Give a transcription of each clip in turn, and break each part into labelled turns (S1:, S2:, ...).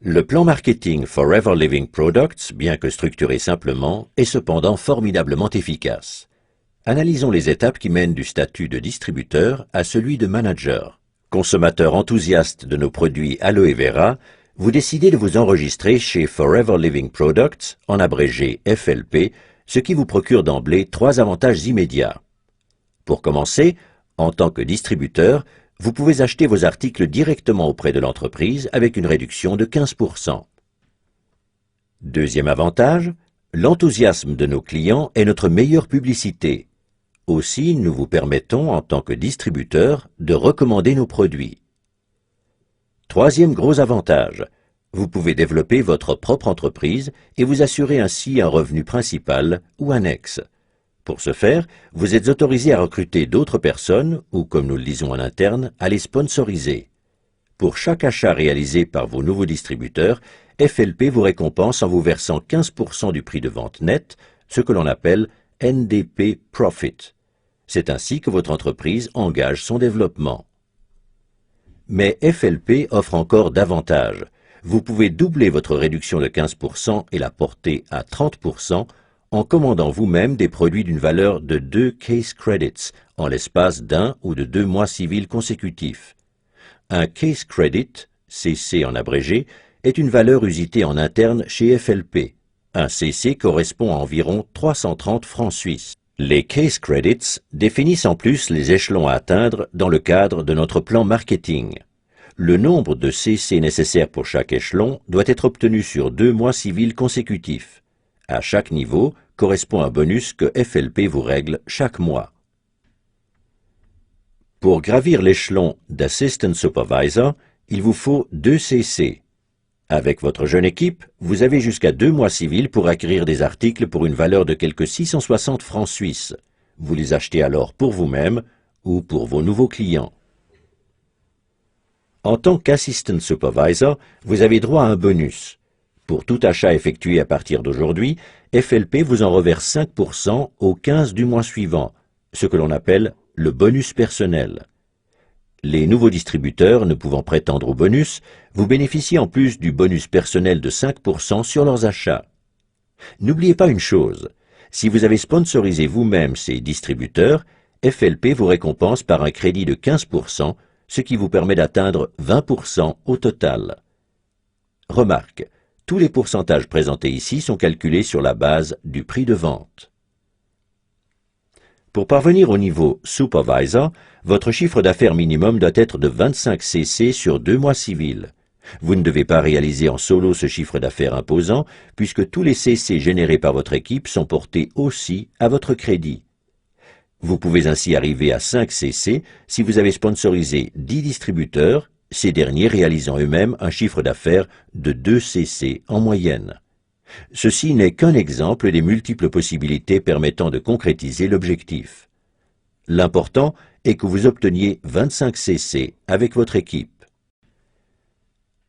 S1: Le plan marketing Forever Living Products, bien que structuré simplement, est cependant formidablement efficace. Analysons les étapes qui mènent du statut de distributeur à celui de manager. Consommateur enthousiaste de nos produits Aloe Vera, vous décidez de vous enregistrer chez Forever Living Products, en abrégé FLP, ce qui vous procure d'emblée 3 avantages immédiats. Pour commencer, en tant que distributeur, vous pouvez acheter vos articles directement auprès de l'entreprise avec une réduction de 15%. Deuxième avantage, l'enthousiasme de nos clients est notre meilleure publicité. Aussi, nous vous permettons, en tant que distributeur, de recommander nos produits. Troisième gros avantage, vous pouvez développer votre propre entreprise et vous assurer ainsi un revenu principal ou annexe. Pour ce faire, vous êtes autorisé à recruter d'autres personnes ou, comme nous le disons en interne, à les sponsoriser. Pour chaque achat réalisé par vos nouveaux distributeurs, FLP vous récompense en vous versant 15% du prix de vente net, ce que l'on appelle NDP Profit. C'est ainsi que votre entreprise engage son développement. Mais FLP offre encore davantage. Vous pouvez doubler votre réduction de 15% et la porter à 30% en commandant vous-même des produits d'une valeur de 2 Case Credits en l'espace d'1 ou de 2 mois civils consécutifs. Un Case Credit, CC en abrégé, est une valeur usitée en interne chez FLP. Un CC correspond à environ 330 francs suisses. Les Case Credits définissent en plus les échelons à atteindre dans le cadre de notre plan marketing. Le nombre de CC nécessaires pour chaque échelon doit être obtenu sur 2 mois civils consécutifs. À chaque niveau correspond un bonus que FLP vous règle chaque mois. Pour gravir l'échelon d'Assistant Supervisor, il vous faut 2 CC. Avec votre jeune équipe, vous avez jusqu'à 2 mois civils pour acquérir des articles pour une valeur de quelque 660 francs suisses. Vous les achetez alors pour vous-même ou pour vos nouveaux clients. En tant qu'Assistant Supervisor, vous avez droit à un bonus. Pour tout achat effectué à partir d'aujourd'hui, FLP vous en reverse 5% au 15 du mois suivant, ce que l'on appelle le bonus personnel. Les nouveaux distributeurs ne pouvant prétendre au bonus, vous bénéficiez en plus du bonus personnel de 5% sur leurs achats. N'oubliez pas une chose, si vous avez sponsorisé vous-même ces distributeurs, FLP vous récompense par un crédit de 15%, ce qui vous permet d'atteindre 20% au total. Remarque, tous les pourcentages présentés ici sont calculés sur la base du prix de vente. Pour parvenir au niveau Supervisor, votre chiffre d'affaires minimum doit être de 25 CC sur 2 mois civils. Vous ne devez pas réaliser en solo ce chiffre d'affaires imposant, puisque tous les CC générés par votre équipe sont portés aussi à votre crédit. Vous pouvez ainsi arriver à 5 CC si vous avez sponsorisé 10 distributeurs, ces derniers réalisant eux-mêmes un chiffre d'affaires de 2 CC en moyenne. Ceci n'est qu'un exemple des multiples possibilités permettant de concrétiser l'objectif. L'important est que vous obteniez 25 CC avec votre équipe.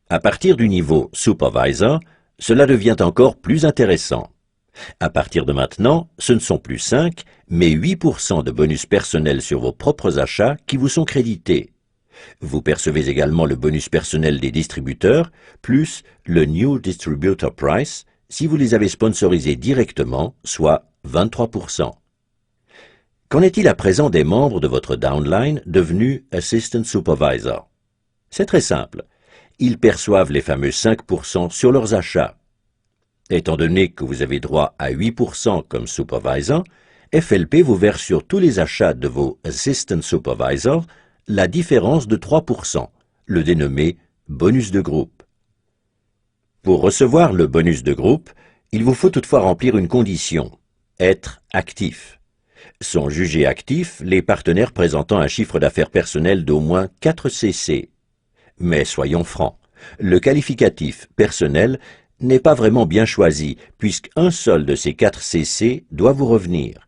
S1: À partir du niveau Supervisor, cela devient encore plus intéressant. À partir de maintenant, ce ne sont plus 5, mais 8% de bonus personnel sur vos propres achats qui vous sont crédités. Vous percevez également le bonus personnel des distributeurs, plus le New Distributor Price, si vous les avez sponsorisés directement, soit 23%. Qu'en est-il à présent des membres de votre downline devenus Assistant Supervisor? C'est très simple. Ils perçoivent les fameux 5% sur leurs achats. Étant donné que vous avez droit à 8% comme Supervisor, FLP vous verse sur tous les achats de vos Assistant Supervisors la différence de 3%, le dénommé bonus de groupe. Pour recevoir le bonus de groupe, il vous faut toutefois remplir une condition, être actif. Sont jugés actifs les partenaires présentant un chiffre d'affaires personnel d'au moins 4 CC. Mais soyons francs, le qualificatif personnel n'est pas vraiment bien choisi, puisqu'un seul de ces 4 CC doit vous revenir.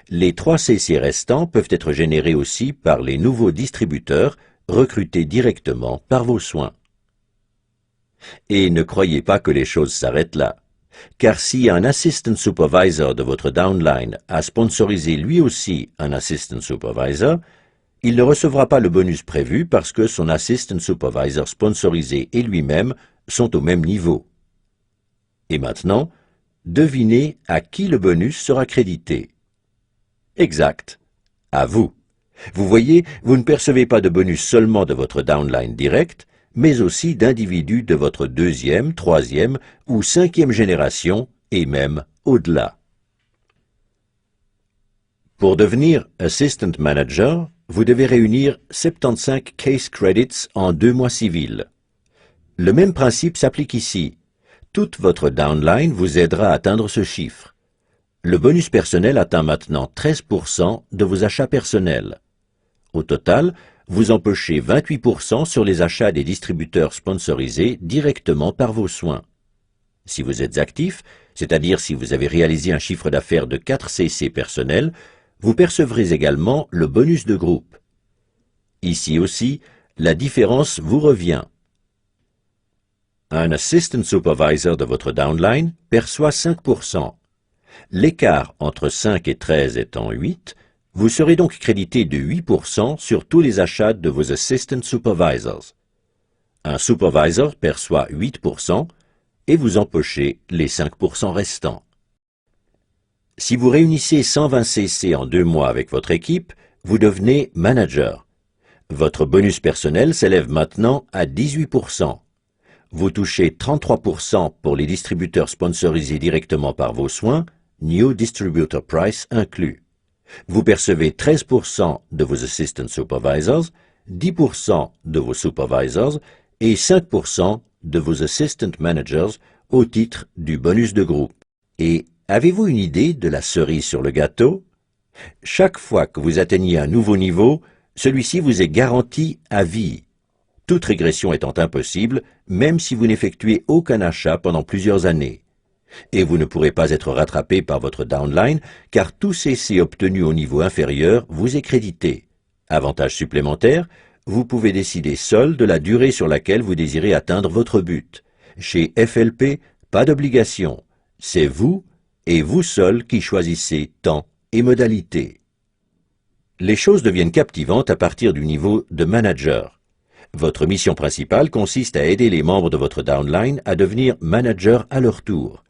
S1: Les 3 CC restants peuvent être générés aussi par les nouveaux distributeurs recrutés directement par vos soins. Et ne croyez pas que les choses s'arrêtent là, car si un Assistant Supervisor de votre downline a sponsorisé lui aussi un Assistant Supervisor, il ne recevra pas le bonus prévu parce que son Assistant Supervisor sponsorisé et lui-même sont au même niveau. Et maintenant, devinez à qui le bonus sera crédité. Exact, à vous. Vous voyez, vous ne percevez pas de bonus seulement de votre downline direct, mais aussi d'individus de votre deuxième, troisième ou cinquième génération, et même au-delà. Pour devenir Assistant Manager, vous devez réunir 75 Case Credits en 2 mois civils. Le même principe s'applique ici. Toute votre downline vous aidera à atteindre ce chiffre. Le bonus personnel atteint maintenant 13% de vos achats personnels. Au total, vous empochez 28% sur les achats des distributeurs sponsorisés directement par vos soins. Si vous êtes actif, c'est-à-dire si vous avez réalisé un chiffre d'affaires de 4 CC personnels, vous percevrez également le bonus de groupe. Ici aussi, la différence vous revient. Un Assistant Supervisor de votre downline perçoit 5%. L'écart entre 5 et 13 étant 8, vous serez donc crédité de 8% sur tous les achats de vos Assistant Supervisors. Un Supervisor perçoit 8% et vous empochez les 5% restants. Si vous réunissez 120 CC en 2 mois avec votre équipe, vous devenez Manager. Votre bonus personnel s'élève maintenant à 18%. Vous touchez 33% pour les distributeurs sponsorisés directement par vos soins, New Distributor Price inclus. Vous percevez 13% de vos Assistant Supervisors, 10% de vos Supervisors et 5% de vos Assistant Managers au titre du bonus de groupe. Et avez-vous une idée de la cerise sur le gâteau? Chaque fois que vous atteignez un nouveau niveau, celui-ci vous est garanti à vie. Toute régression étant impossible, même si vous n'effectuez aucun achat pendant plusieurs années. Et vous ne pourrez pas être rattrapé par votre downline, car tout CC obtenu au niveau inférieur vous est crédité. Avantage supplémentaire, vous pouvez décider seul de la durée sur laquelle vous désirez atteindre votre but. Chez FLP, pas d'obligation. C'est vous et vous seul qui choisissez temps et modalités. Les choses deviennent captivantes à partir du niveau de manager. Votre mission principale consiste à aider les membres de votre downline à devenir managers à leur tour.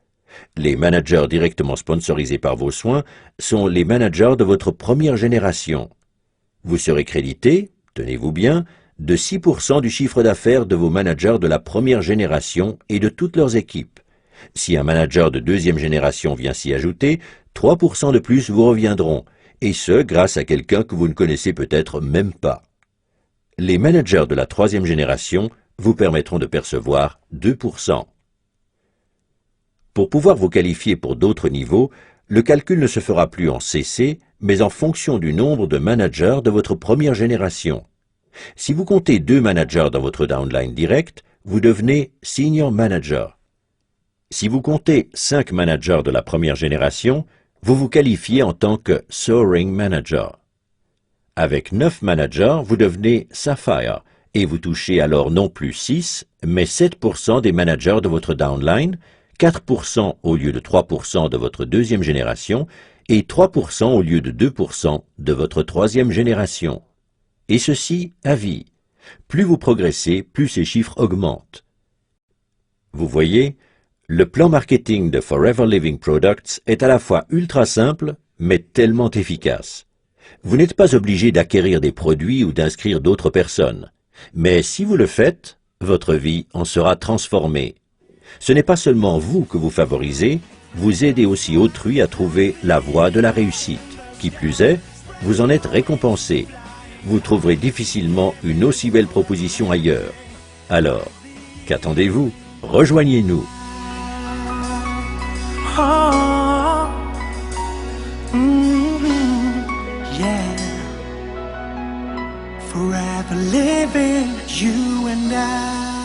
S1: Les managers directement sponsorisés par vos soins sont les managers de votre première génération. Vous serez crédité, tenez-vous bien, de 6% du chiffre d'affaires de vos managers de la première génération et de toutes leurs équipes. Si un manager de deuxième génération vient s'y ajouter, 3% de plus vous reviendront, et ce grâce à quelqu'un que vous ne connaissez peut-être même pas. Les managers de la troisième génération vous permettront de percevoir 2%. Pour pouvoir vous qualifier pour d'autres niveaux, le calcul ne se fera plus en CC, mais en fonction du nombre de managers de votre première génération. Si vous comptez 2 managers dans votre downline direct, vous devenez Senior Manager. Si vous comptez 5 managers de la première génération, vous vous qualifiez en tant que Soaring Manager. Avec 9 managers, vous devenez Sapphire et vous touchez alors non plus 6, mais 7% des managers de votre downline, 4% au lieu de 3% de votre deuxième génération et 3% au lieu de 2% de votre troisième génération. Et ceci à vie. Plus vous progressez, plus ces chiffres augmentent. Vous voyez, le plan marketing de Forever Living Products est à la fois ultra simple, mais tellement efficace. Vous n'êtes pas obligé d'acquérir des produits ou d'inscrire d'autres personnes. Mais si vous le faites, votre vie en sera transformée. Ce n'est pas seulement vous que vous favorisez, vous aidez aussi autrui à trouver la voie de la réussite. Qui plus est, vous en êtes récompensé. Vous trouverez difficilement une aussi belle proposition ailleurs. Alors, qu'attendez-vous? Rejoignez-nous.
S2: Oh, yeah. Forever living, you and I.